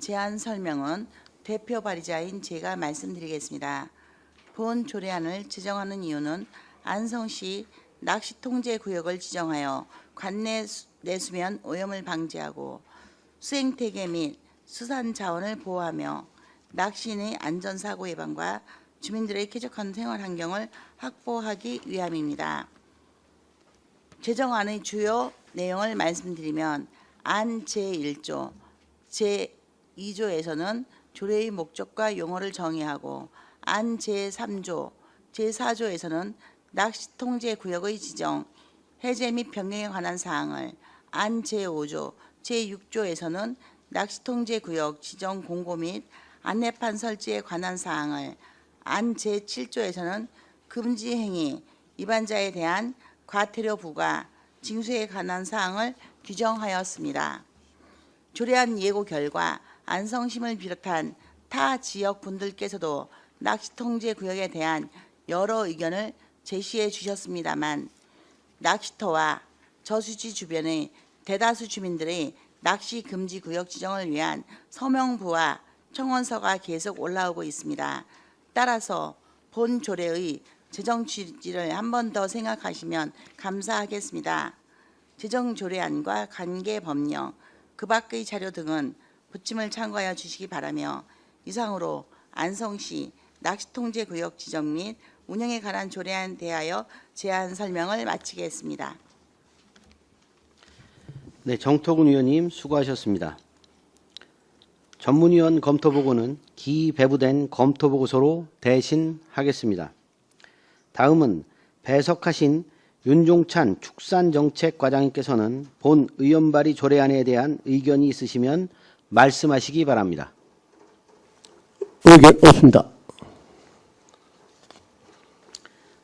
제안 설명은 대표 발의자인 제가 말씀드리겠습니다. 본 조례안을 제정하는 이유는 안성시 낚시통제구역을 지정하여 관내 내수면 오염을 방지하고 수행태계 및 수산자원을 보호하며 낚시인의 안전사고 예방과 주민들의 쾌적한 생활환경을 확보하기 위함입니다. 제정안의 주요 내용을 말씀드리면 안 제1조, 제2조에서는 조례의 목적과 용어를 정의하고 안 제3조, 제4조에서는 낚시통제구역의 지정, 해제 및 변경에 관한 사항을, 안 제5조, 제6조에서는 낚시통제구역 지정 공고 및 안내판 설치에 관한 사항을, 안 제7조에서는 금지 행위 위반자에 대한 과태료 부과, 징수에 관한 사항을 규정하였습니다. 조례안 예고 결과 안성시민을 비롯한 타 지역 분들께서도 낚시통제구역에 대한 여러 의견을 제시해 주셨습니다만 낚시터와 저수지 주변의 대다수 주민들의 낚시 금지 구역 지정을 위한 서명부와 청원서가 계속 올라오고 있습니다. 따라서 본 조례의 제정 취지를 한 번 더 생각하시면 감사하겠습니다. 제정 조례안과 관계 법령, 그 밖의 자료 등은 부침을 참고하여 주시기 바라며 이상으로 안성시 낚시통제구역 지정 및 운영에 관한 조례안에 대하여 제안 설명을 마치겠습니다. 네, 정토근 의원님 수고하셨습니다. 전문위원 검토보고는 기배부된 검토보고서로 대신하겠습니다. 다음은 배석하신 윤종찬 축산정책과장님께서는 본 의원 발의 조례안에 대한 의견이 있으시면 말씀하시기 바랍니다. 의견 없습니다.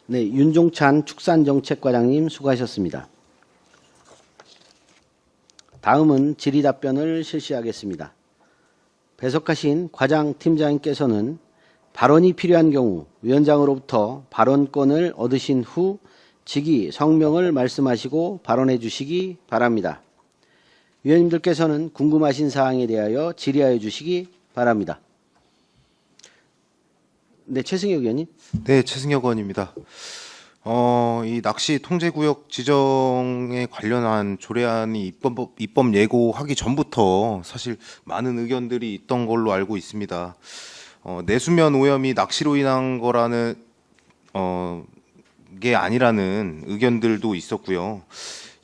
네, 윤종찬 축산정책과장님 수고하셨습니다. 다음은 질의답변을 실시하겠습니다. 배석하신 과장팀장님께서는 발언이 필요한 경우 위원장으로부터 발언권을 얻으신 후 직위, 성명을 말씀하시고 발언해 주시기 바랍니다. 위원님들께서는 궁금하신 사항에 대하여 질의하여 주시기 바랍니다. 네, 최승혁 의원님. 네, 최승혁 의원입니다. 이 낚시 통제구역 지정에 관련한 조례안이 입법 예고하기 전부터 사실 많은 의견들이 있던 걸로 알고 있습니다. 내수면 오염이 낚시로 인한 거라는 게 아니라는 의견들도 있었고요.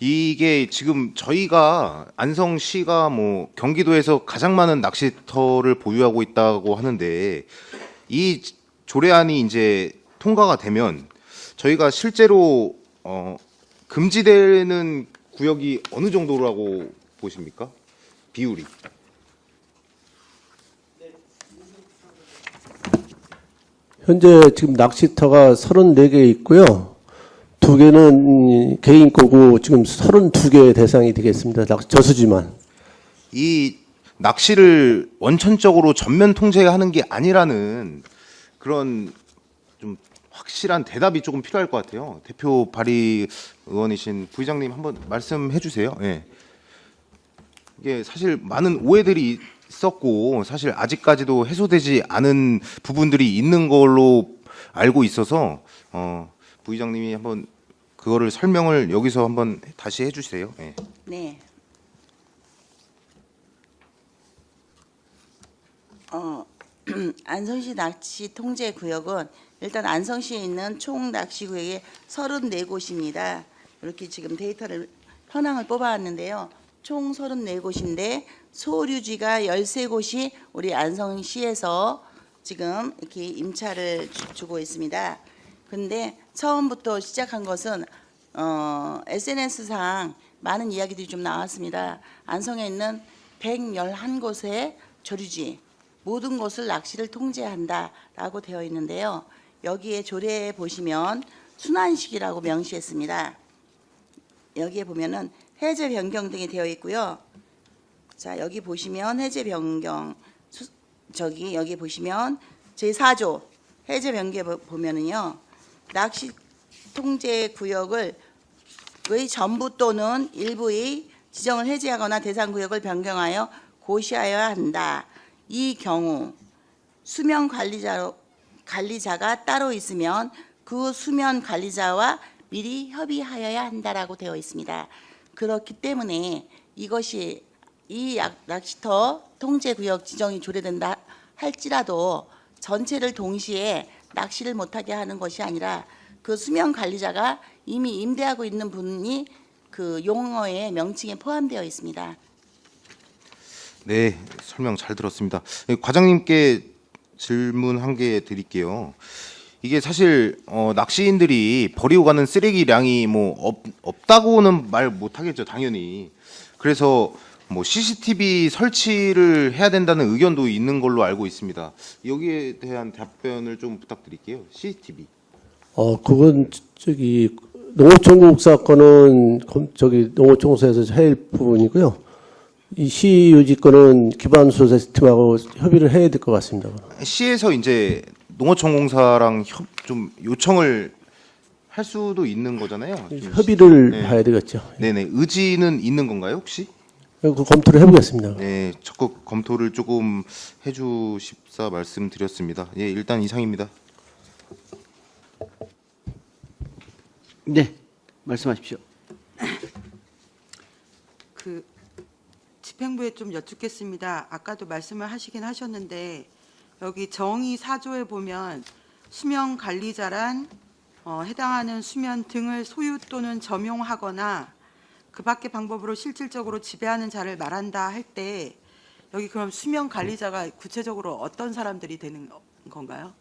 이게 지금 저희가 안성시가 뭐 경기도에서 가장 많은 낚시터를 보유하고 있다고 하는데 이 조례안이 이제 통과가 되면 저희가 실제로 금지되는 구역이 어느 정도라고 보십니까? 비율이. 현재 지금 낚시터가 34개 있고요. 2개는 개인 거고 지금 32개 대상이 되겠습니다. 저수지만. 이 낚시를 원천적으로 전면 통제하는 게 아니라는 그런 좀 확실한 대답이 조금 필요할 것 같아요. 대표 발의 의원이신 부의장님 한번 말씀해 주세요. 예. 이게 사실 많은 오해들이 있었고 사실 아직까지도 해소되지 않은 부분들이 있는 걸로 알고 있어서 부의장님이 한번 그거를 설명을 여기서 한번 다시 해주세요. 예. 네. 안성시 낚시 통제 구역은 일단 안성시에 있는 총 낚시 구역이 34곳입니다. 이렇게 지금 데이터를 현황을 뽑아왔는데요. 총 34곳인데 소류지가 13곳이 우리 안성시에서 지금 이렇게 임차를 주고 있습니다. 근데 처음부터 시작한 것은 SNS상 많은 이야기들이 좀 나왔습니다. 안성에 있는 111곳의 조류지 모든 곳을 낚시를 통제한다라고 되어 있는데요. 여기에 조례에 보시면 순환식이라고 명시했습니다. 여기에 보면은 해제 변경 등이 되어 있고요. 자, 여기 보시면 해제 변경 여기 보시면 제4조 해제 변경 보면은요. 낚시 통제 구역을 거의 전부 또는 일부의 지정을 해제하거나 대상 구역을 변경하여 고시하여야 한다. 이 경우 수면 관리자가 따로 있으면 그 수면 관리자와 미리 협의하여야 한다라고 되어 있습니다. 그렇기 때문에 이것이 이 낚시터 통제구역 지정이 조례된다 할지라도 전체를 동시에 낚시를 못하게 하는 것이 아니라 그 수면 관리자가 이미 임대하고 있는 분이 그 용어의 명칭에 포함되어 있습니다. 네, 설명 잘 들었습니다. 과장님께 질문 한 개 드릴게요. 이게 사실 낚시인들이 버리고 가는 쓰레기량이 뭐 없다고는 말 못하겠죠, 당연히. 그래서 뭐 CCTV 설치를 해야 된다는 의견도 있는 걸로 알고 있습니다. 여기에 대한 답변을 좀 부탁드릴게요. CCTV. 그건 저기 농어촌공사 거는 농어촌공사에서 할 부분이고요. 이 시유지 거는 기반수 시스템하고 협의를 해야 될 것 같습니다. 시에서 이제 농어촌공사랑 좀 요청을 할 수도 있는 거잖아요. 협의를 네. 봐야 되겠죠. 네네. 의지는 있는 건가요, 혹시? 그 검토를 해보겠습니다. 네, 적극 검토를 조금 해주십사 말씀드렸습니다. 예, 일단 이상입니다. 네, 말씀하십시오. 그 집행부에 좀 여쭙겠습니다. 아까도 말씀을 하시긴 하셨는데 여기 정의 4조에 보면 수면 관리자란 해당하는 수면 등을 소유 또는 점용하거나 그 밖의 방법으로 실질적으로 지배하는 자를 말한다 할 때 여기 그럼 수면 관리자가 구체적으로 어떤 사람들이 되는 건가요?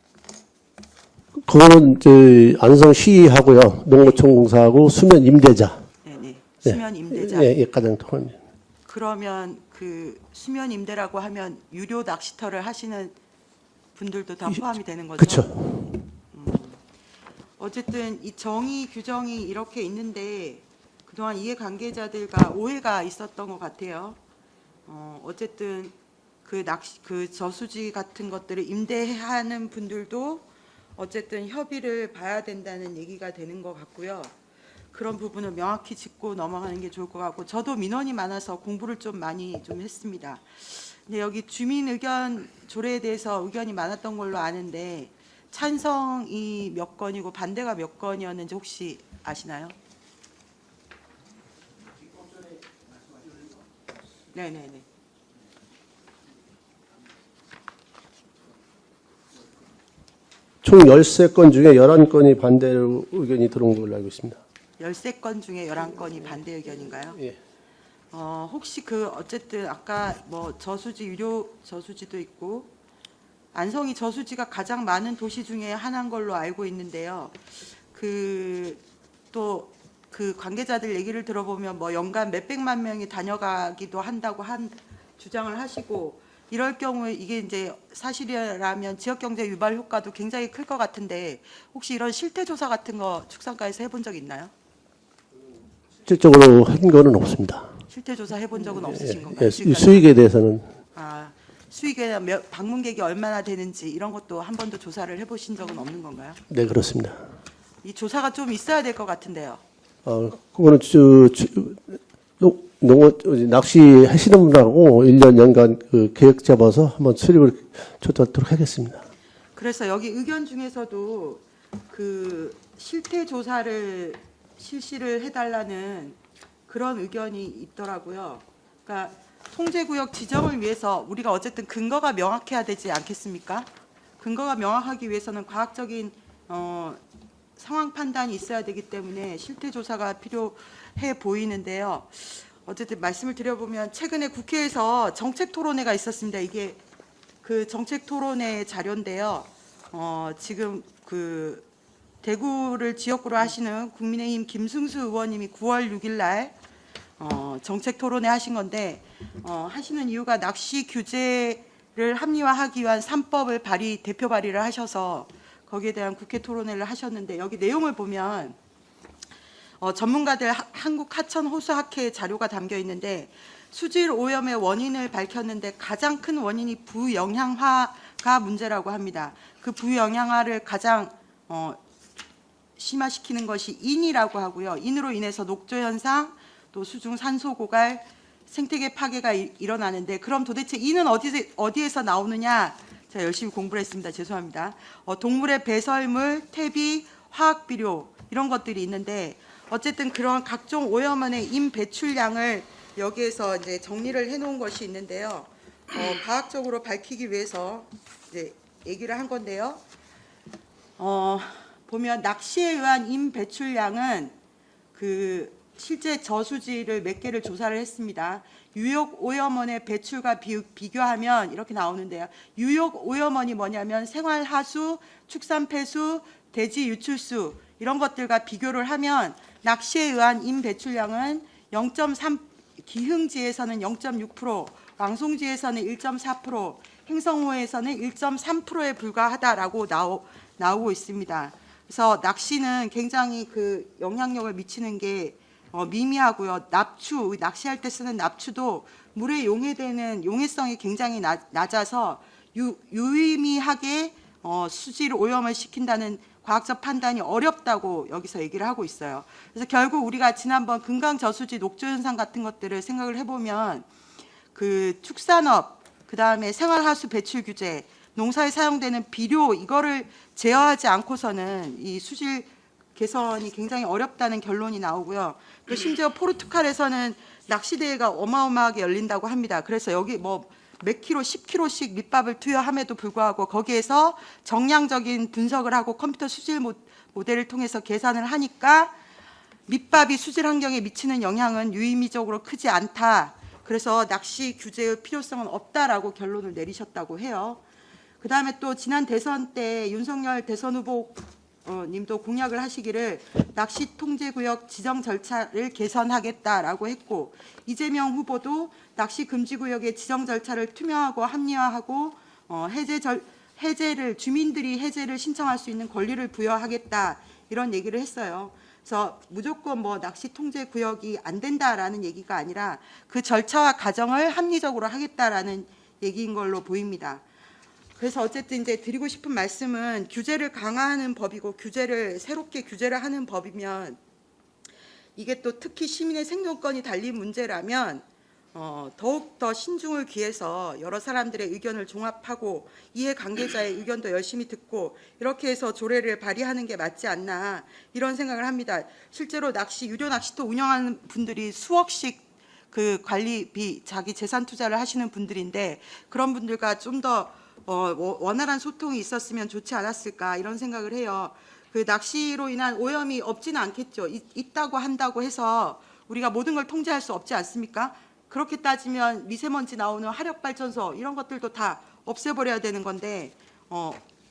그거는 이제 안성시하고요, 농어촌공사하고 수면 임대자. 네네. 수면 임대자. 예, 가장 통합니다. 그러면 그 수면 임대라고 하면 유료 낚시터를 하시는 분들도 다 포함이 되는 거죠? 그렇죠. 어쨌든 이 정의 규정이 이렇게 있는데 그동안 이해관계자들과 오해가 있었던 것 같아요. 어쨌든 그 저수지 같은 것들을 임대하는 분들도 어쨌든 협의를 봐야 된다는 얘기가 되는 것 같고요. 그런 부분을 명확히 짚고 넘어가는 게 좋을 것 같고 저도 민원이 많아서 공부를 좀 많이 좀 했습니다. 근데 여기 주민 의견 조례에 대해서 의견이 많았던 걸로 아는데 찬성이 몇 건이고 반대가 몇 건이었는지 혹시 아시나요? 네네네. 총 13건 중에 11건이 반대로 의견이 들어온 걸로 알고 있습니다. 13건 중에 11건이 반대 의견인가요? 예. 혹시 어쨌든 아까 뭐 저수지 유료 저수지도 있고 안성이 저수지가 가장 많은 도시 중에 하나인 걸로 알고 있는데요. 또 그 관계자들 얘기를 들어보면 뭐 연간 몇백만 명이 다녀가기도 한다고 주장을 하시고 이럴 경우에 이게 이제 사실이라면 지역 경제 유발 효과도 굉장히 클 것 같은데 혹시 이런 실태 조사 같은 거 축산가에서 해본 적 있나요? 실질적으로 한 거는 없습니다. 실태 조사 해본 적은 없으신 건가요? 예, 수익에 대해서는 수익에 방문객이 얼마나 되는지 이런 것도 한 번도 조사를 해보신 적은 없는 건가요? 네, 그렇습니다. 이 조사가 좀 있어야 될 것 같은데요. 그거는 낚시 하시는 분하고 1년 연간 그 계획 잡아서 한번 수립을 조사하도록 하겠습니다. 그래서 여기 의견 중에서도 그 실태 조사를 실시를 해달라는 그런 의견이 있더라고요. 그러니까 통제구역 지정을 위해서 우리가 어쨌든 근거가 명확해야 되지 않겠습니까? 근거가 명확하기 위해서는 과학적인 상황 판단이 있어야 되기 때문에 실태 조사가 필요해 보이는데요. 어쨌든 말씀을 드려보면 최근에 국회에서 정책 토론회가 있었습니다. 이게 그 정책 토론회 자료인데요. 지금 그 대구를 지역구로 하시는 국민의힘 김승수 의원님이 9월 6일 날 정책 토론회 하신 건데 하시는 이유가 낚시 규제를 합리화하기 위한 3법을 대표 발의를 하셔서 거기에 대한 국회 토론회를 하셨는데 여기 내용을 보면 전문가들 한국하천호수학회 자료가 담겨 있는데 수질 오염의 원인을 밝혔는데 가장 큰 원인이 부영향화가 문제라고 합니다. 그 부영향화를 가장 심화시키는 것이 인이라고 하고요. 인으로 인해서 녹조 현상, 또 수중 산소 고갈, 생태계 파괴가 일어나는데 그럼 도대체 이는 어디에서 나오느냐? 제가 열심히 공부를 했습니다. 죄송합니다. 동물의 배설물, 퇴비, 화학 비료 이런 것들이 있는데 어쨌든 그런 각종 오염원의 임 배출량을 여기에서 이제 정리를 해놓은 것이 있는데요. 과학적으로 밝히기 위해서 이제 얘기를 한 건데요. 보면 낚시에 의한 임 배출량은 그 실제 저수지를 몇 개를 조사를 했습니다. 유역 오염원의 배출과 비교하면 이렇게 나오는데요. 유역 오염원이 뭐냐면 생활하수, 축산폐수, 대지 유출수 이런 것들과 비교를 하면 낚시에 의한 임 배출량은 0.3, 기흥지에서는 0.6%, 왕송지에서는 1.4%, 행성호에서는 1.3%에 불과하다라고 나오고 있습니다. 그래서 낚시는 굉장히 그 영향력을 미치는 게 미미하고요. 납추, 낚시할 때 쓰는 납추도 물에 용해되는 용해성이 굉장히 낮아서 유의미하게 수질 오염을 시킨다는 과학적 판단이 어렵다고 여기서 얘기를 하고 있어요. 그래서 결국 우리가 지난번 금강 저수지 녹조 현상 같은 것들을 생각을 해보면 그 축산업, 그 다음에 생활하수 배출 규제, 농사에 사용되는 비료 이거를 제어하지 않고서는 이 수질 개선이 굉장히 어렵다는 결론이 나오고요. 또 심지어 포르투갈에서는 낚시 대회가 어마어마하게 열린다고 합니다. 그래서 여기 뭐 몇 킬로, 10킬로씩 밑밥을 투여함에도 불구하고 거기에서 정량적인 분석을 하고 컴퓨터 수질 모델을 통해서 계산을 하니까 밑밥이 수질 환경에 미치는 영향은 유의미적으로 크지 않다. 그래서 낚시 규제의 필요성은 없다라고 결론을 내리셨다고 해요. 그다음에 또 지난 대선 때 윤석열 대선 후보 님도 공약을 하시기를 낚시 통제구역 지정 절차를 개선하겠다라고 했고 이재명 후보도 낚시 금지구역의 지정 절차를 투명하고 합리화하고 해제를 주민들이 해제를 신청할 수 있는 권리를 부여하겠다 이런 얘기를 했어요. 그래서 무조건 뭐 낚시 통제 구역이 안 된다라는 얘기가 아니라 그 절차와 과정을 합리적으로 하겠다라는 얘기인 걸로 보입니다. 그래서 어쨌든 이제 드리고 싶은 말씀은 규제를 강화하는 법이고 새롭게 규제를 하는 법이면 이게 또 특히 시민의 생존권이 달린 문제라면 더욱 더 신중을 기해서 여러 사람들의 의견을 종합하고 이해관계자의 의견도 열심히 듣고 이렇게 해서 조례를 발의하는 게 맞지 않나 이런 생각을 합니다. 실제로 유료 낚시터 운영하는 분들이 수억씩 그 관리비 자기 재산 투자를 하시는 분들인데 그런 분들과 좀 더 원활한 소통이 있었으면 좋지 않았을까 이런 생각을 해요. 그 낚시로 인한 오염이 없지는 않겠죠. 있다고 한다고 해서 우리가 모든 걸 통제할 수 없지 않습니까? 그렇게 따지면 미세먼지 나오는 화력발전소 이런 것들도 다 없애버려야 되는 건데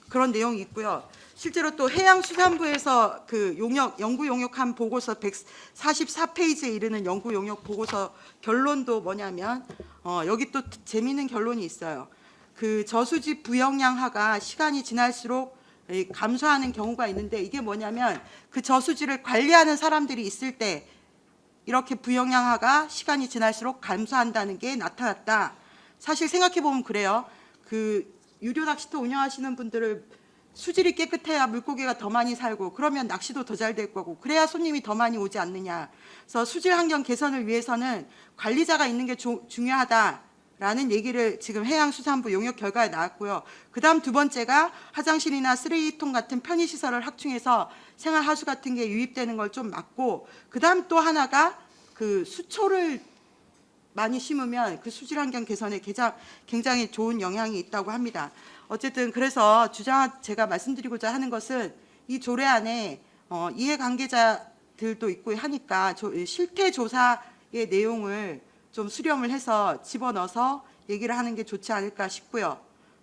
그런 내용이 있고요. 실제로 또 해양수산부에서 그 연구 용역한 보고서 144페이지에 이르는 연구 용역 보고서 결론도 뭐냐면 여기 또 재미있는 결론이 있어요. 그 저수지 부영양화가 시간이 지날수록 감소하는 경우가 있는데 이게 뭐냐면 그 저수지를 관리하는 사람들이 있을 때 이렇게 부영양화가 시간이 지날수록 감소한다는 게 나타났다. 사실 생각해 보면 그래요. 그 유료 낚시터 운영하시는 분들을 수질이 깨끗해야 물고기가 더 많이 살고 그러면 낚시도 더 잘 될 거고 그래야 손님이 더 많이 오지 않느냐. 그래서 수질 환경 개선을 위해서는 관리자가 있는 게 중요하다라는 얘기를 지금 해양수산부 용역 결과에 나왔고요. 그다음 두 번째가 화장실이나 쓰레기통 같은 편의시설을 확충해서 생활하수 같은 게 유입되는 걸 좀 막고 그다음 또 하나가 그 수초를 많이 심으면 그 수질 환경 개선에 굉장히 좋은 영향이 있다고 합니다. 어쨌든 그래서 제가 말씀드리고자 하는 것은 이 조례 안에 이해관계자들도 있고 하니까 실태 조사의 내용을 좀 수렴을 해서 집어넣어서 얘기를 하는 게 좋지 않을까 싶고요.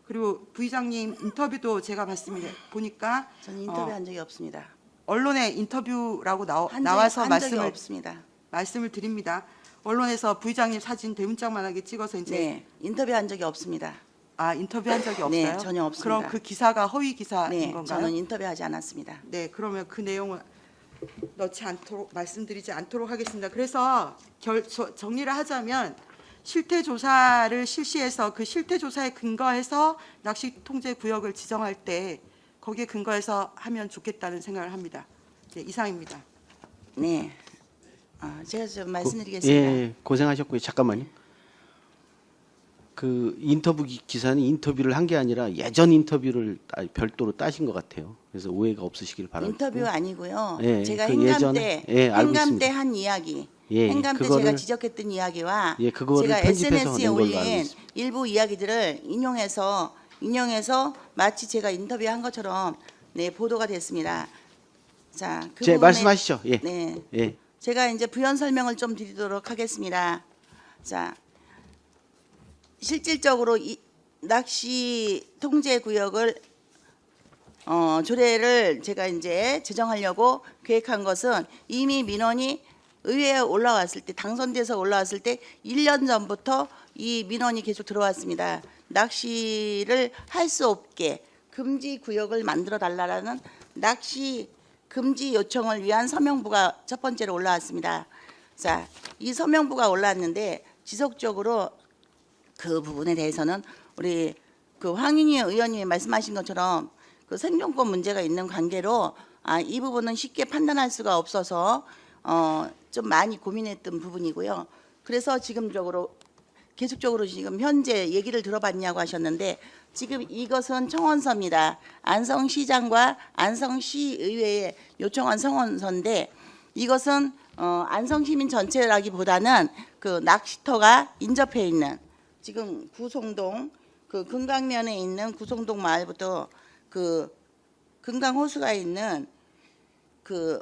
그리고 부의장님 인터뷰도 제가 봤습니다. 보니까 저는 인터뷰한 적이 없습니다. 언론에 인터뷰라고 한 나와서 적이 말씀을 없습니다. 드립니다. 언론에서 부의장님 사진 대문짝만하게 찍어서 이제 네, 인터뷰한 적이 없습니다. 인터뷰한 적이 없어요? 네, 전혀 없습니다. 그럼 그 기사가 허위 기사인 네, 건가요? 저는 인터뷰하지 않았습니다. 네, 그러면 그 내용을 말씀드리지 않도록 하겠습니다. 그래서 정리를 하자면 실태 조사를 실시해서 그 실태 조사에 근거해서 낚시 통제 구역을 지정할 때 거기에 근거해서 하면 좋겠다는 생각을 합니다. 네, 이상입니다. 네, 제가 좀 말씀드리겠습니다. 예, 고생하셨고요. 잠깐만요. 그 인터뷰 기사는 인터뷰를 한 게 아니라 예전 인터뷰를 별도로 따신 것 같아요. 그래서 오해가 없으시길 바랍니다. 인터뷰 아니고요. 예, 제가 그 행감 예전에, 때 예, 알고 행감 있습니다. 때 한 이야기, 예, 행감 때 그거를- 제가 지적했던 이야기와 예, 그거를 제가 편집해서 SNS에 낸 걸로 알고 올린 있습니다. 일부 이야기들을 인용해서 마치 제가 인터뷰한 것처럼 네, 보도가 됐습니다. 자, 그 제 부분에- 말씀하시죠. 예. 네, 예. 제가 이제 부연 설명을 좀 드리도록 하겠습니다. 자, 실질적으로 이 낚시 통제 구역을 조례를 제가 이제 제정하려고 계획한 것은 이미 민원이 의회에 올라왔을 때 당선돼서 올라왔을 때 1년 전부터 이 민원이 계속 들어왔습니다. 낚시를 할 수 없게 금지 구역을 만들어 달라라는 낚시 금지 요청을 위한 서명부가 첫 번째로 올라왔습니다. 자, 이 서명부가 올라왔는데 지속적으로 그 부분에 대해서는 우리 그 황윤희 의원님이 말씀하신 것처럼 그 생존권 문제가 있는 관계로 이 부분은 쉽게 판단할 수가 없어서 좀 많이 고민했던 부분이고요. 그래서 계속적으로 지금 현재 얘기를 들어봤냐고 하셨는데 지금 이것은 청원서입니다. 안성시장과 안성시의회에 요청한 청원서인데 이것은 안성시민 전체라기보다는 그 낚시터가 인접해 있는 지금 구송동 그 금강면에 있는 구송동 마을부터 그 금강호수가 있는 그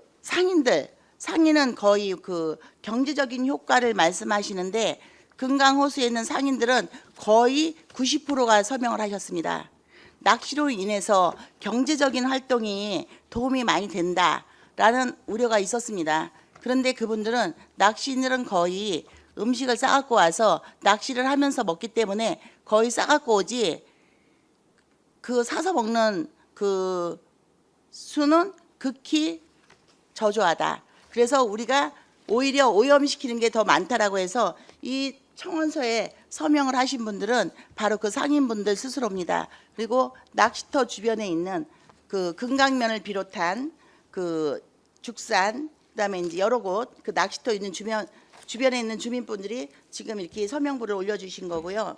상인은 거의 그 경제적인 효과를 말씀하시는데 금강호수에 있는 상인들은 거의 90%가 서명을 하셨습니다. 낚시로 인해서 경제적인 활동이 도움이 많이 된다라는 우려가 있었습니다. 그런데 그분들은 낚시인들은 거의 음식을 싸갖고 와서 낚시를 하면서 먹기 때문에 거의 싸갖고 오지 그 사서 먹는 그 수는 극히 저조하다. 그래서 우리가 오히려 오염시키는 게 더 많다라고 해서 이 청원서에 서명을 하신 분들은 바로 그 상인분들 스스로입니다. 그리고 낚시터 주변에 있는 그 금강면을 비롯한 그 죽산 그다음에 이제 여러 곳 그 낚시터 있는 주변에 있는 주민분들이 지금 이렇게 서명부를 올려주신 거고요.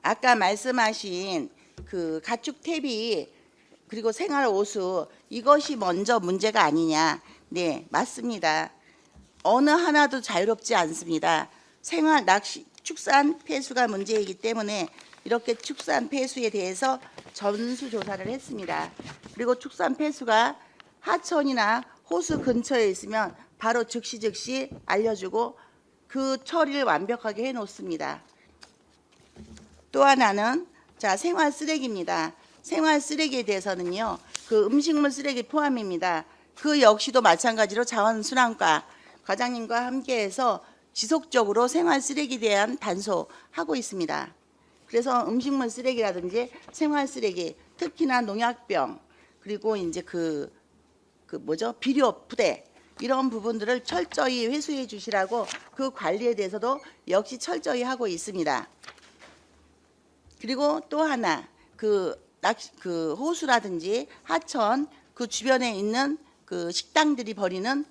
아까 말씀하신 그 가축 퇴비 그리고 생활 오수 이것이 먼저 문제가 아니냐? 네, 맞습니다. 어느 하나도 자유롭지 않습니다. 생활 낚시 축산 폐수가 문제이기 때문에 이렇게 축산 폐수에 대해서 전수 조사를 했습니다. 그리고 축산 폐수가 하천이나 호수 근처에 있으면 바로 즉시 알려주고 그 처리를 완벽하게 해놓습니다. 또 하나는 자 생활 쓰레기입니다. 생활 쓰레기에 대해서는요, 그 음식물 쓰레기 포함입니다. 그 역시도 마찬가지로 자원순환과 과장님과 함께해서 지속적으로 생활 쓰레기에 대한 단속하고 있습니다. 그래서 음식물 쓰레기라든지 생활 쓰레기, 특히나 농약병 그리고 이제 비료 부대 이런 부분들을 철저히 회수해 주시라고 그 관리에 대해서도 역시 철저히 하고 있습니다. 그리고 또 하나 그 호수라든지 하천 그 주변에 있는 그 식당들이 버리는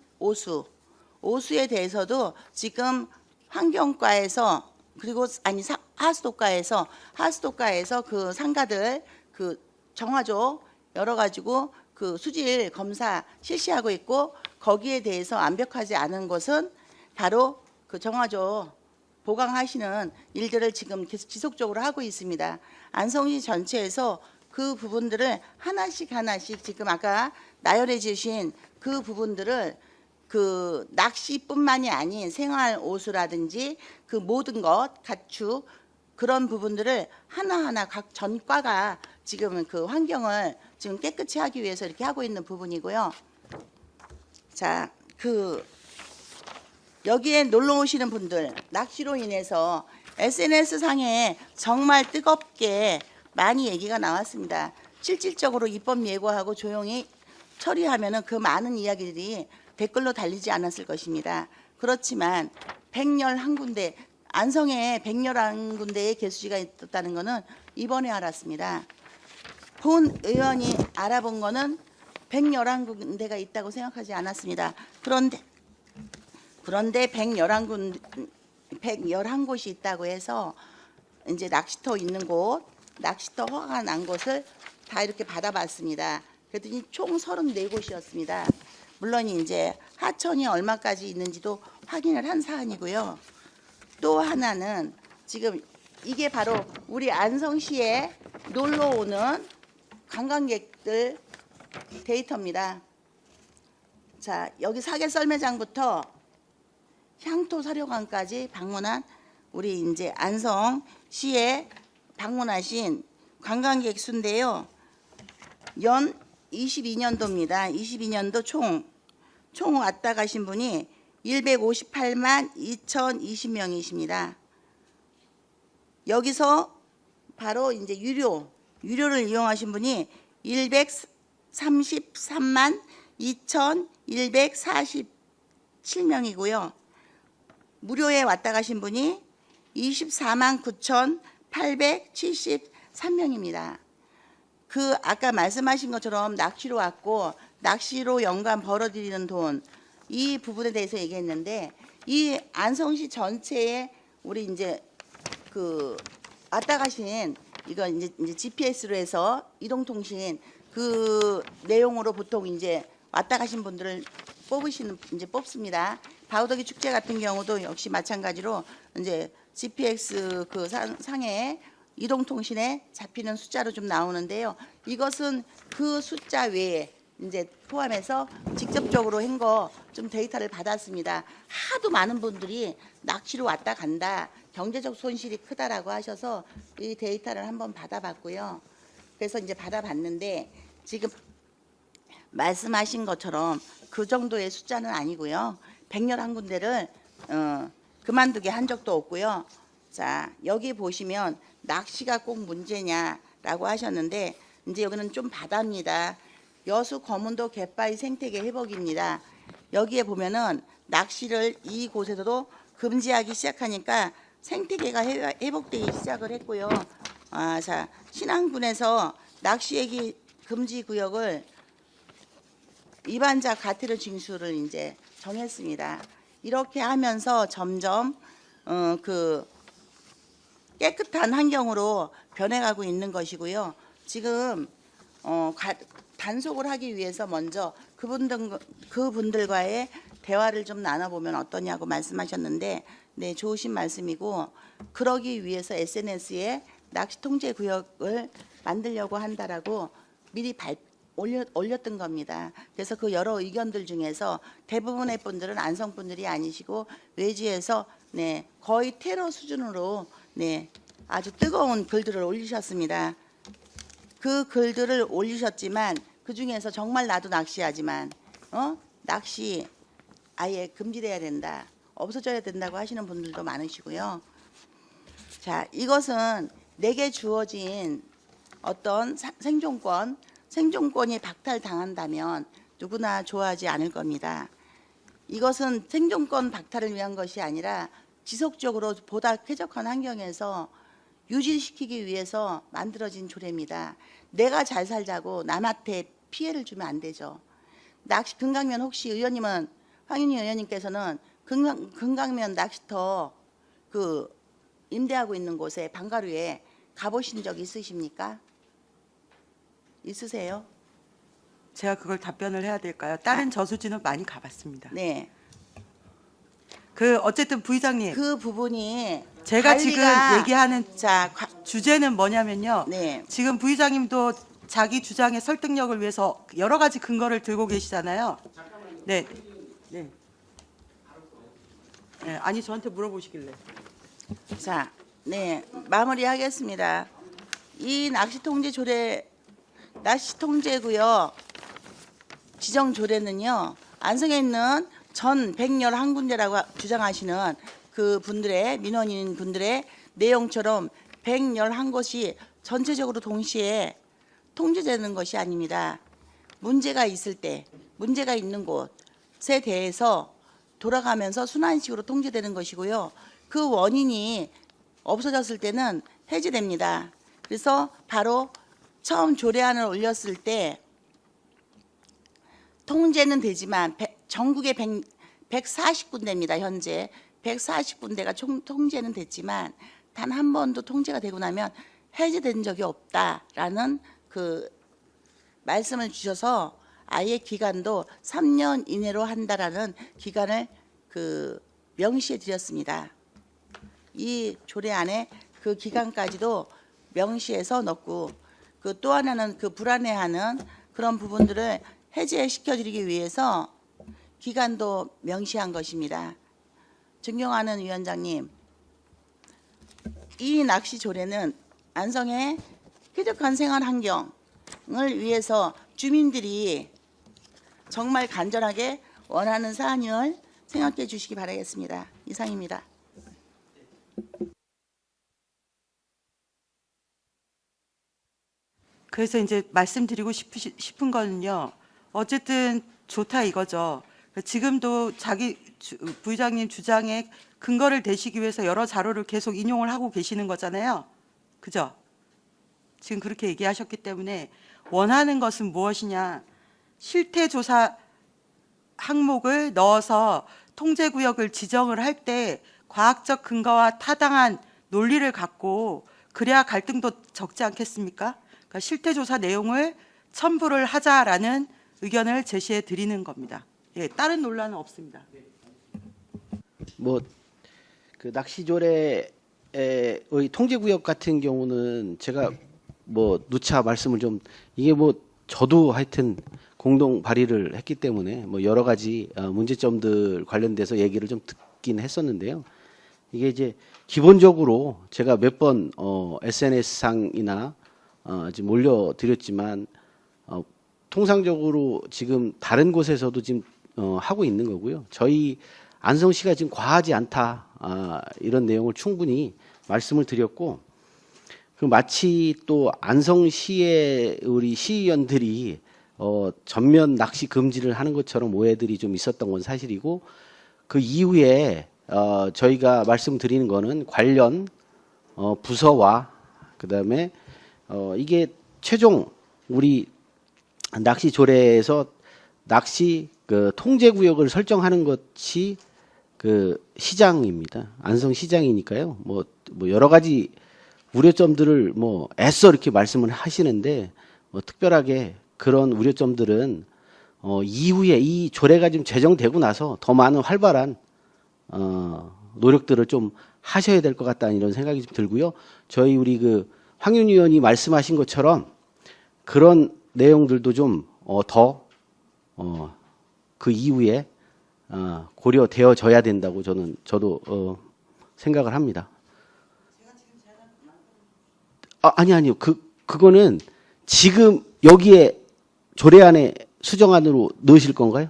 오수에 대해서도 지금 환경과에서 그리고 하수도과에서 그 상가들 그 정화조 열어가지고 그 수질 검사 실시하고 있고 거기에 대해서 완벽하지 않은 것은 바로 그 정화조 보강하시는 일들을 지금 계속 지속적으로 하고 있습니다. 안성시 전체에서 그 부분들을 하나씩 지금 아까 나열해 주신 그 부분들을 그 낚시뿐만이 아닌 생활 오수라든지 그 모든 것 가축 그런 부분들을 하나하나 각 전과가 지금 그 환경을 지금 깨끗이 하기 위해서 이렇게 하고 있는 부분이고요. 자, 여기에 놀러 오시는 분들 낚시로 인해서 SNS 상에 정말 뜨겁게 많이 얘기가 나왔습니다. 실질적으로 입법 예고하고 조용히 처리하면은 그 많은 이야기들이 댓글로 달리지 않았을 것입니다. 그렇지만 백렬 한 군데 안성에 백렬 한 군데의 개수지가 있었다는 것은 이번에 알았습니다. 본 의원이 알아본 거는 111군데가 있다고 생각하지 않았습니다. 그런데 111곳이 있다고 해서 이제 낚시터 있는 곳, 낚시터 허가가 난 곳을 다 이렇게 받아봤습니다. 그랬더니 총 34곳이었습니다. 물론 이제 하천이 얼마까지 있는지도 확인을 한 사안이고요. 또 하나는 지금 이게 바로 우리 안성시에 놀러 오는 관광객들 데이터입니다. 자, 여기 사계 썰매장부터 향토 사료관까지 방문한 우리 이제 안성시에 방문하신 관광객 수인데요. 연 22년도입니다. 22년도 총 왔다 가신 분이 158만 2,020명이십니다. 여기서 바로 이제 유료를 이용하신 분이 133만 2,147명이고요. 무료에 왔다 가신 분이 24만 9,873명입니다. 그 아까 말씀하신 것처럼 낚시로 왔고 낚시로 연간 벌어들이는 돈, 이 부분에 대해서 얘기했는데, 이 안성시 전체에 우리 이제 그 왔다 가신 이거 이제 GPS로 해서 이동통신 그 내용으로 보통 이제 왔다 가신 분들을 뽑습니다. 바우더기 축제 같은 경우도 역시 마찬가지로 이제 GPX 그 상에 이동통신에 잡히는 숫자로 좀 나오는데요. 이것은 그 숫자 외에 이제 포함해서 직접적으로 한 거 좀 데이터를 받았습니다. 하도 많은 분들이 낚시로 왔다 간다, 경제적 손실이 크다라고 하셔서 이 데이터를 한번 받아봤고요. 그래서 이제 받아봤는데 지금 말씀하신 것처럼 그 정도의 숫자는 아니고요. 111군데를 그만두게 한 적도 없고요. 자, 여기 보시면 낚시가 꼭 문제냐라고 하셨는데 이제 여기는 좀 바다입니다. 여수 거문도 갯바위 생태계 회복입니다. 여기에 보면은 낚시를 이곳에서도 금지하기 시작하니까 생태계가 회복되기 시작을 했고요. 자, 신안군에서 낚시액이 금지 구역을 위반자 과태료 징수를 이제 정했습니다. 이렇게 하면서 점점 그 깨끗한 환경으로 변해가고 있는 것이고요. 지금 단속을 하기 위해서 먼저 그분들과의 대화를 좀 나눠보면 어떠냐고 말씀하셨는데, 네, 좋으신 말씀이고, 그러기 위해서 SNS에 낚시 통제 구역을 만들려고 한다라고 미리 올렸던 겁니다. 그래서 그 여러 의견들 중에서 대부분의 분들은 안성 분들이 아니시고 외지에서 네, 거의 테러 수준으로 네, 아주 뜨거운 글들을 올리셨습니다. 그 글들을 올리셨지만 그 중에서 정말 나도 낚시하지만 낚시 아예 금지돼야 된다, 없어져야 된다고 하시는 분들도 많으시고요. 자, 이것은 내게 주어진 어떤 생존권이 박탈당한다면 누구나 좋아하지 않을 겁니다. 이것은 생존권 박탈을 위한 것이 아니라 지속적으로 보다 쾌적한 환경에서 유지시키기 위해서 만들어진 조례입니다. 내가 잘 살자고 남한테 피해를 주면 안 되죠. 낚시 금강면 혹시 황윤희 의원님께서는 금강면 낚시터 그 임대하고 있는 곳에 방가루에 가보신 적 있으십니까? 있으세요? 제가 그걸 답변을 해야 될까요? 다른 저수지는 많이 가봤습니다. 네. 그 어쨌든 부의장님, 그 부분이 제가 지금 관리가- 얘기하는 자, 주제는 뭐냐면요. 네. 지금 부의장님도 자기 주장의 설득력을 위해서 여러 가지 근거를 들고 계시잖아요. 네. 네. 네. 아니 저한테 물어보시길래. 자, 네, 마무리하겠습니다. 이 낚시통제구역 지정 조례는요, 안성에 있는 전 111군데라고 주장하시는 그 분들의 민원인 분들의 내용처럼 111곳이 전체적으로 동시에 통제되는 것이 아닙니다. 문제가 있을 때, 문제가 있는 곳에 대해서 돌아가면서 순환식으로 통제되는 것이고요. 그 원인이 없어졌을 때는 해제됩니다. 그래서 바로 처음 조례안을 올렸을 때 통제는 되지만 전국에 140군데입니다. 현재 140군데가 통제는 됐지만 단 한 번도 통제가 되고 나면 해제된 적이 없다라는 그 말씀을 주셔서 아예 기간도 3년 이내로 한다라는 기간을 그 명시해 드렸습니다. 이 조례 안에 그 기간까지도 명시해서 넣고 그 또 하나는 그 불안해하는 그런 부분들을 해제시켜 드리기 위해서 기간도 명시한 것입니다. 존경하는 위원장님, 이 낚시 조례는 안성의 쾌적한 생활 환경을 위해서 주민들이 정말 간절하게 원하는 사안을 생각해 주시기 바라겠습니다. 이상입니다. 그래서 이제 말씀드리고 싶은 거는요. 어쨌든 좋다 이거죠. 지금도 부의장님 주장에 근거를 대시기 위해서 여러 자료를 계속 인용을 하고 계시는 거잖아요. 그죠? 지금 그렇게 얘기하셨기 때문에 원하는 것은 무엇이냐. 실태조사 항목을 넣어서 통제구역을 지정을 할 때 과학적 근거와 타당한 논리를 갖고 그래야 갈등도 적지 않겠습니까? 그러니까 실태조사 내용을 첨부를 하자라는 의견을 제시해 드리는 겁니다. 예, 다른 논란은 없습니다. 뭐 그 낚시조례의 통제구역 같은 경우는 제가 뭐 누차 말씀을 좀 이게 뭐 저도 하여튼 공동 발의를 했기 때문에 뭐 여러 가지 문제점들 관련돼서 얘기를 좀 듣긴 했었는데요. 이게 이제 기본적으로 제가 몇 번 SNS 상이나 지금 올려드렸지만 통상적으로 지금 다른 곳에서도 지금 하고 있는 거고요. 저희 안성시가 지금 과하지 않다 이런 내용을 충분히 말씀을 드렸고 그 마치 또 안성시의 우리 시의원들이 전면 낚시 금지를 하는 것처럼 오해들이 좀 있었던 건 사실이고 그 이후에 저희가 말씀드리는 거는 관련 부서와 그다음에 이게 최종 우리 낚시 조례에서 낚시 그 통제 구역을 설정하는 것이 그 시장입니다. 안성 시장이니까요. 뭐 여러 가지 우려점들을 뭐 애써 이렇게 말씀을 하시는데 뭐 특별하게 그런 우려점들은 이후에 이 조례가 지금 제정되고 나서 더 많은 활발한 노력들을 좀 하셔야 될 것 같다는 이런 생각이 좀 들고요. 저희 우리 그 황윤 의원이 말씀하신 것처럼 그런 내용들도 좀 더 그 이후에 고려되어져야 된다고 저도 생각을 합니다. 아니요. 그거는 지금 여기에 조례안에 수정안으로 넣으실 건가요?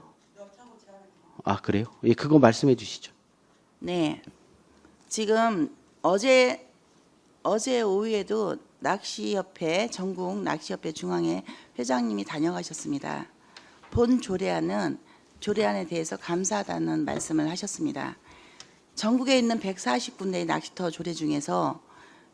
그래요? 예, 그거 말씀해 주시죠. 네. 지금 어제 오후에도 낚시협회 전국 낚시협회 중앙회 회장님이 다녀가셨습니다. 본 조례안에 대해서 감사하다는 말씀을 하셨습니다. 전국에 있는 140군데의 낚시터 조례 중에서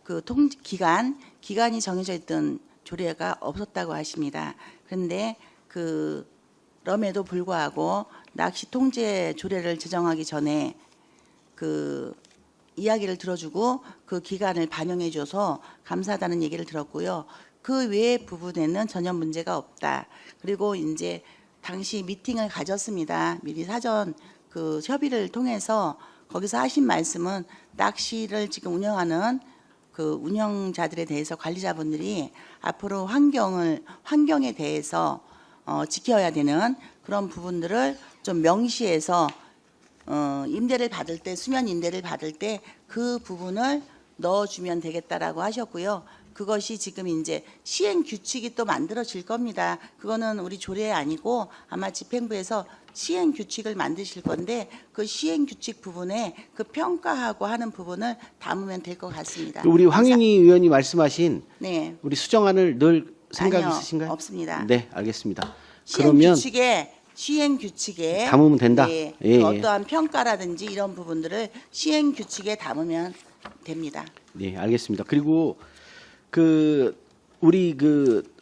그 기간이 정해져 있던 조례가 없었다고 하십니다. 그런데 그럼에도 불구하고 낚시 통제 조례를 제정하기 전에 그 이야기를 들어주고 그 기간을 반영해 줘서 감사하다는 얘기를 들었고요. 그 외의 부분에는 전혀 문제가 없다. 그리고 이제 당시 미팅을 가졌습니다. 미리 사전 그 협의를 통해서 거기서 하신 말씀은 낚시를 지금 운영하는 그 운영자들에 대해서 관리자분들이 앞으로 환경에 대해서 지켜야 되는 그런 부분들을 좀 명시해서 임대를 받을 때 수면 임대를 받을 때 그 부분을 넣어주면 되겠다라고 하셨고요. 그것이 지금 이제 시행 규칙이 또 만들어질 겁니다. 그거는 우리 조례 아니고 아마 집행부에서 시행 규칙을 만드실 건데 그 시행 규칙 부분에 그 평가하고 하는 부분을 담으면 될 것 같습니다. 우리 황윤희 의원이 말씀하신 네. 우리 수정안을 넣을 생각 아니요, 있으신가요? 없습니다. 네, 알겠습니다. 그러면 시행 규칙에 담으면 된다? 예, 예, 예. 어떠한 평가라든지 이런 부분들을 시행 규칙에 담으면 됩니다. 네, 알겠습니다. 그리고 우리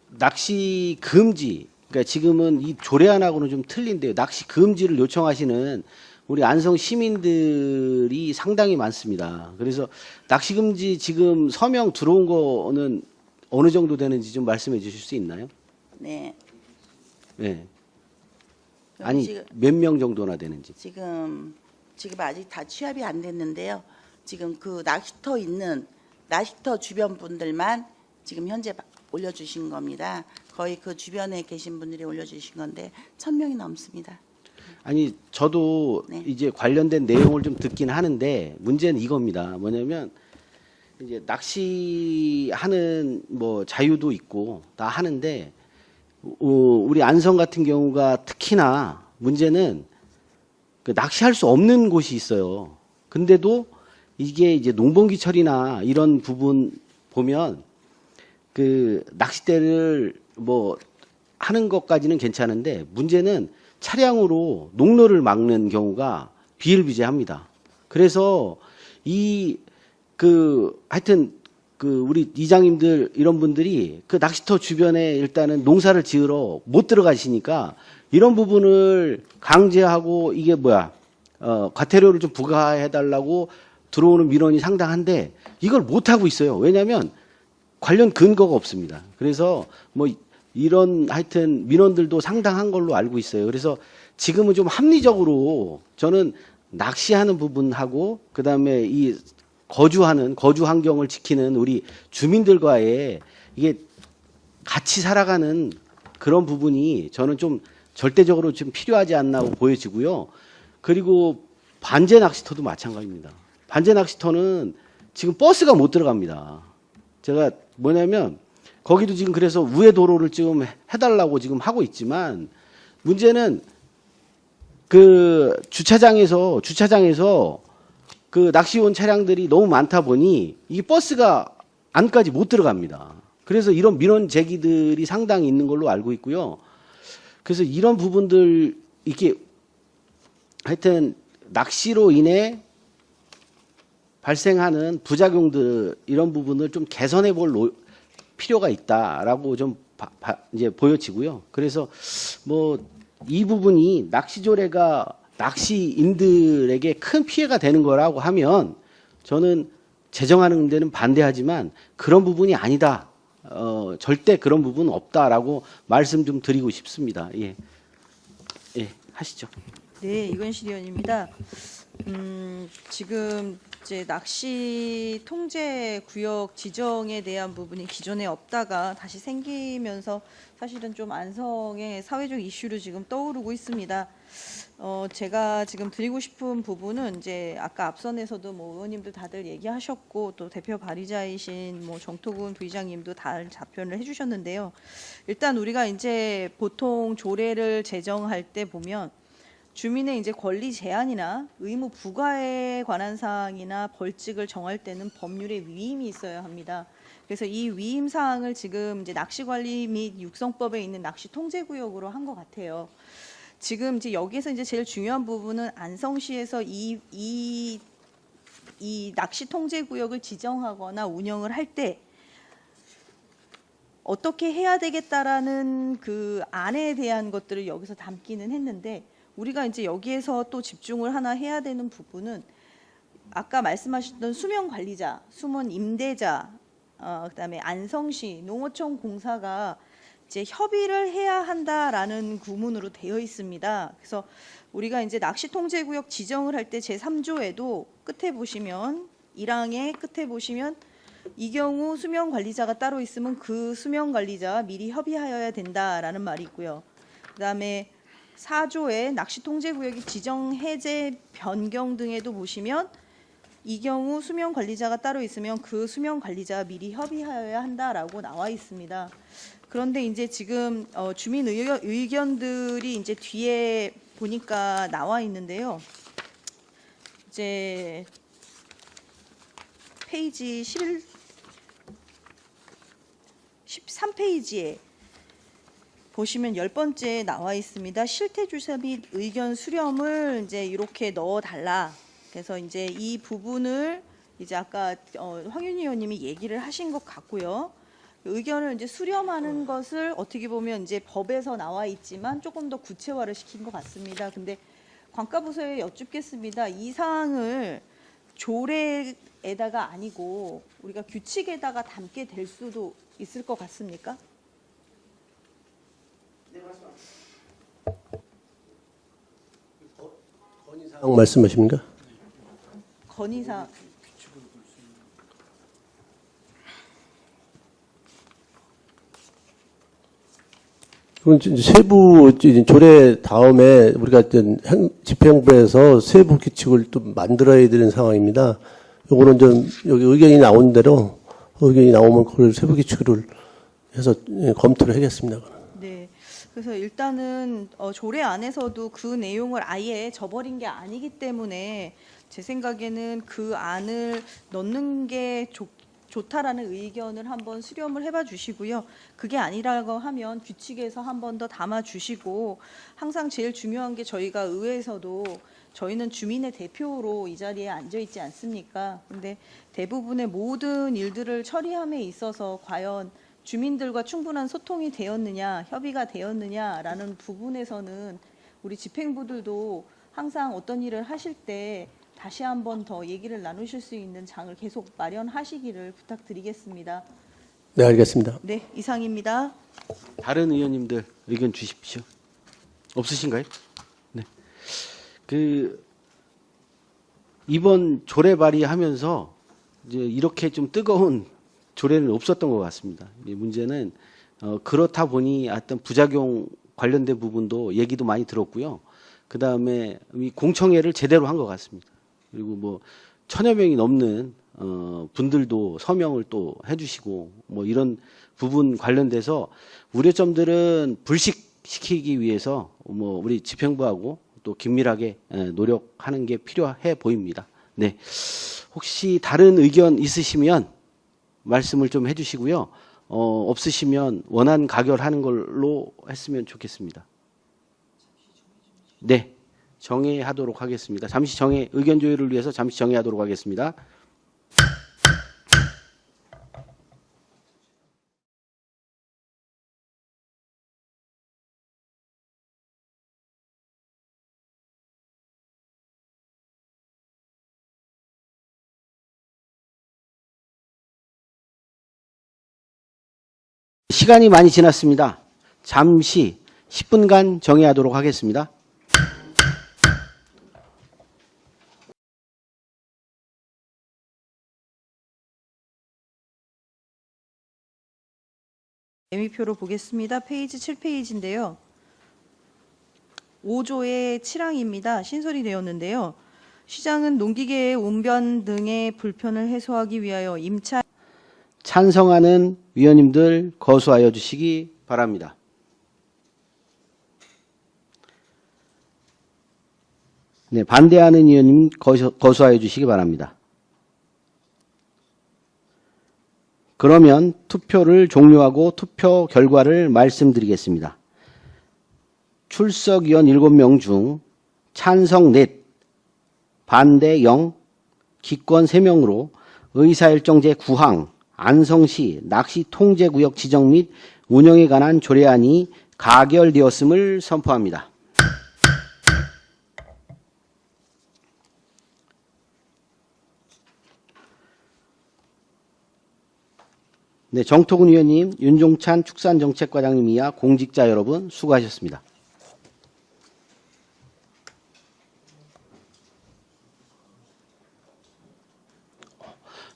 낚시 금지 그러니까 지금은 이 조례안하고는 좀 틀린데요. 낚시 금지를 요청하시는 우리 안성 시민들이 상당히 많습니다. 그래서 낚시 금지 지금 서명 들어온 거는 어느 정도 되는지 좀 말씀해 주실 수 있나요? 네. 네. 여기 아니 지금, 몇 명 정도나 되는지. 지금 아직 다 취합이 안 됐는데요. 지금 그 낚시터 주변 분들만 지금 현재 올려주신 겁니다. 거의 그 주변에 계신 분들이 올려주신 건데 1,000명이 넘습니다. 아니 저도 네. 이제 관련된 내용을 좀 듣긴 하는데 문제는 이겁니다. 뭐냐면 이제 낚시하는 뭐 자유도 있고 다 하는데 우리 안성 같은 경우가 특히나 문제는 그 낚시할 수 없는 곳이 있어요. 근데도 이게 이제 농번기철이나 이런 부분 보면 그 낚싯대를 뭐 하는 것까지는 괜찮은데 문제는 차량으로 농로를 막는 경우가 비일비재합니다. 그래서 하여튼 우리 이장님들 이런 분들이 그 낚시터 주변에 일단은 농사를 지으러 못 들어가시니까 이런 부분을 강제하고 이게 과태료를 좀 부과해달라고 들어오는 민원이 상당한데 이걸 못 하고 있어요. 왜냐하면 관련 근거가 없습니다. 그래서 뭐 이런 하여튼 민원들도 상당한 걸로 알고 있어요. 그래서 지금은 좀 합리적으로 저는 낚시하는 부분하고 그다음에 이 거주 환경을 지키는 우리 주민들과의 이게 같이 살아가는 그런 부분이 저는 좀 절대적으로 좀 필요하지 않나 보여지고요. 그리고 반제 낚시터도 마찬가지입니다. 반제 낚시터는 지금 버스가 못 들어갑니다. 제가 뭐냐면 거기도 지금 그래서 우회 도로를 지금 해달라고 지금 하고 있지만 문제는 그 주차장에서 그 낚시 온 차량들이 너무 많다 보니 이 버스가 안까지 못 들어갑니다. 그래서 이런 민원 제기들이 상당히 있는 걸로 알고 있고요. 그래서 이런 부분들 이렇게 하여튼 낚시로 인해 발생하는 부작용들 이런 부분을 좀 개선해 볼 필요가 있다라고 좀 이제 보여지고요. 그래서 뭐 이 부분이 낚시조례가 낚시인들에게 큰 피해가 되는 거라고 하면 저는 제정하는 데는 반대하지만 그런 부분이 아니다. 절대 그런 부분은 없다라고 말씀 좀 드리고 싶습니다. 예, 하시죠. 네, 이건실 의원입니다. 지금 이제 낚시 통제 구역 지정에 대한 부분이 기존에 없다가 다시 생기면서 사실은 좀 안성의 사회적 이슈로 지금 떠오르고 있습니다. 제가 지금 드리고 싶은 부분은 이제 아까 앞선에서도 뭐 의원님들 다들 얘기하셨고 또 대표 발의자이신 뭐 정토군 부의장님도 다 답변을 해주셨는데요. 일단 우리가 이제 보통 조례를 제정할 때 보면 주민의 이제 권리 제한이나 의무 부과에 관한 사항이나 벌칙을 정할 때는 법률의 위임이 있어야 합니다. 그래서 이 위임 사항을 지금 이제 낚시관리 및 육성법에 있는 낚시 통제구역으로 한 것 같아요. 지금 이제 여기에서 이제 제일 중요한 부분은 안성시에서 이 낚시 통제구역을 지정하거나 운영을 할 때 어떻게 해야 되겠다라는 그 안에 대한 것들을 여기서 담기는 했는데 우리가 이제 여기에서 또 집중을 하나 해야 되는 부분은 아까 말씀하셨던 수면 관리자, 수면 임대자, 그다음에 안성시 농어촌 공사가 이제 협의를 해야 한다라는 구문으로 되어 있습니다. 그래서 우리가 이제 낚시 통제구역 지정을 할 때 제3조에도 끝에 보시면 1항의 끝에 보시면 이 경우 수면 관리자가 따로 있으면 그 수면 관리자와 미리 협의하여야 된다라는 말이 있고요. 그다음에 4조의 낚시 통제구역이 지정 해제 변경 등에도 보시면 이 경우 수면 관리자가 따로 있으면 그 수면 관리자와 미리 협의하여야 한다라고 나와 있습니다. 그런데 이제 지금 주민 의견들이 이제 뒤에 보니까 나와 있는데요. 이제 페이지 13페이지에 보시면 10번째 나와 있습니다. 실태 조사 및 의견 수렴을 이제 이렇게 넣어 달라. 그래서 이제 이 부분을 이제 아까 황윤희 의원님이 얘기를 하신 것 같고요. 의견을 이제 수렴하는 것을 어떻게 보면 이제 법에서 나와 있지만 조금 더 구체화를 시킨 것 같습니다. 근데 관가부서에 여쭙겠습니다. 이 사항을 조례에다가 아니고 우리가 규칙에다가 담게 될 수도 있을 것 같습니까? 말씀하십니까? 건의사 그럼 이제 세부 조례 다음에 우리가 집행부에서 세부 규칙을 또 만들어야 되는 상황입니다. 요거는 좀 여기 의견이 나온 대로 의견이 나오면 그걸 세부 규칙을 해서 검토를 하겠습니다. 네. 그래서 일단은 조례 안에서도 그 내용을 아예 저버린 게 아니기 때문에 제 생각에는 그 안을 넣는 게 좋다라는 의견을 한번 수렴을 해봐 주시고요. 그게 아니라고 하면 규칙에서 한 번 더 담아 주시고 항상 제일 중요한 게 저희가 의회에서도 저희는 주민의 대표로 이 자리에 앉아 있지 않습니까? 근데 대부분의 모든 일들을 처리함에 있어서 과연 주민들과 충분한 소통이 되었느냐, 협의가 되었느냐라는 부분에서는 우리 집행부들도 항상 어떤 일을 하실 때 다시 한 번 더 얘기를 나누실 수 있는 장을 계속 마련하시기를 부탁드리겠습니다. 네, 알겠습니다. 네, 이상입니다. 다른 의원님들 의견 주십시오. 없으신가요? 네. 이번 조례 발의하면서 이제 이렇게 좀 뜨거운 조례는 없었던 것 같습니다. 이 문제는 그렇다 보니 어떤 부작용 관련된 부분도 얘기도 많이 들었고요. 그 다음에 공청회를 제대로 한 것 같습니다. 그리고 뭐 1000여 명이 넘는 분들도 서명을 또 해주시고 뭐 이런 부분 관련돼서 우려점들은 불식시키기 위해서 뭐 우리 집행부하고 또 긴밀하게 노력하는 게 필요해 보입니다. 네, 혹시 다른 의견 있으시면 말씀을 좀 해주시고요. 없으시면 원안 가결하는 걸로 했으면 좋겠습니다. 네, 정회하도록 하겠습니다. 잠시 의견 조율을 위해서 잠시 정회하도록 하겠습니다. 시간이 많이 지났습니다. 잠시 10분간 정회하도록 하겠습니다. 예미표로 보겠습니다. 페이지 7페이지인데요. 5조의 7항입니다. 신설이 되었는데요. 시장은 농기계의 운변 등의 불편을 해소하기 위하여 임차 찬성하는 위원님들 거수하여 주시기 바랍니다. 네, 반대하는 위원님 거수하여 주시기 바랍니다. 그러면 투표를 종료하고 투표 결과를 말씀드리겠습니다. 출석위원 7명 중 찬성 넷, 반대 0, 기권 3명으로 의사일정 제9항 안성시 낚시통제구역 지정 및 운영에 관한 조례안이 가결되었음을 선포합니다. 네, 정토근 의원님, 윤종찬 축산정책과장님 이하 공직자 여러분 수고하셨습니다.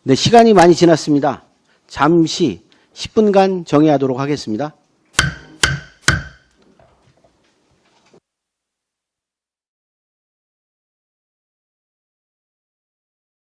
네, 시간이 많이 지났습니다. 잠시 10분간 정회하도록 하겠습니다.